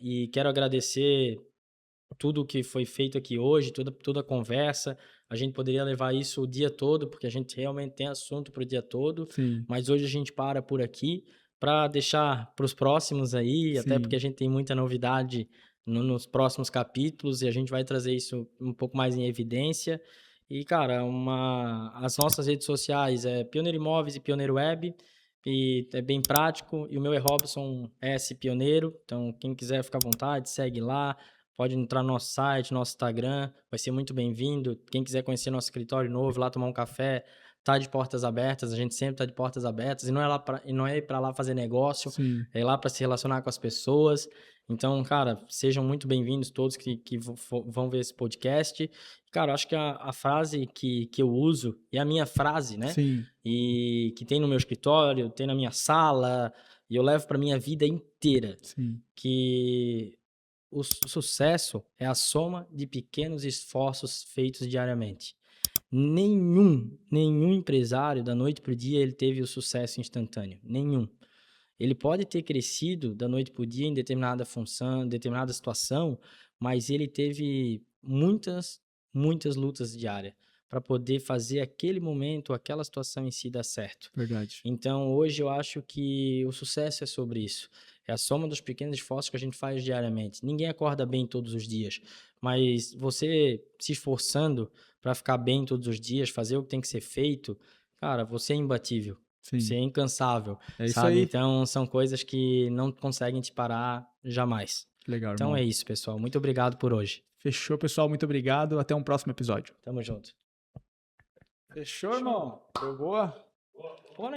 E quero agradecer tudo que foi feito aqui hoje, toda a conversa. A gente poderia levar isso o dia todo, porque a gente realmente tem assunto para o dia todo. Mas hoje a gente para por aqui para deixar para os próximos aí, até porque a gente tem muita novidade nos próximos capítulos e a gente vai trazer isso um pouco mais em evidência. E, cara, as nossas redes sociais é Pioneiro Imóveis e Pioneiro Web, e é bem prático. E o meu é Robson S. Pioneiro, então quem quiser ficar à vontade, segue lá. Pode entrar no nosso site, nosso Instagram, vai ser muito bem-vindo. Quem quiser conhecer nosso escritório novo, lá tomar um café, tá de portas abertas, a gente sempre tá de portas abertas, e não é ir para lá fazer negócio, é ir lá para se relacionar com as pessoas. Então, cara, sejam muito bem-vindos todos que vão ver esse podcast. Cara, eu acho que a frase que eu uso, é a minha frase, né? E que tem no meu escritório, tem na minha sala, e eu levo para minha vida inteira. Que o sucesso é a soma de pequenos esforços feitos diariamente. Nenhum empresário, da noite para o dia, ele teve o sucesso instantâneo. Nenhum. Ele pode ter crescido da noite para o dia em determinada função, determinada situação, mas ele teve muitas lutas diárias para poder fazer aquele momento, aquela situação em si dar certo. Verdade. Então, hoje eu acho que o sucesso é sobre isso. É a soma dos pequenos esforços que a gente faz diariamente. Ninguém acorda bem todos os dias, mas você se esforçando para ficar bem todos os dias, fazer o que tem que ser feito, cara, você é imbatível. Você é incansável, é isso sabe? aí. Então, são coisas que não conseguem te parar jamais. Legal, então irmão. É isso, pessoal. Muito obrigado por hoje. Fechou, pessoal. Muito obrigado. Até um próximo episódio. Tamo junto. Fechou, irmão? Foi boa? Boa,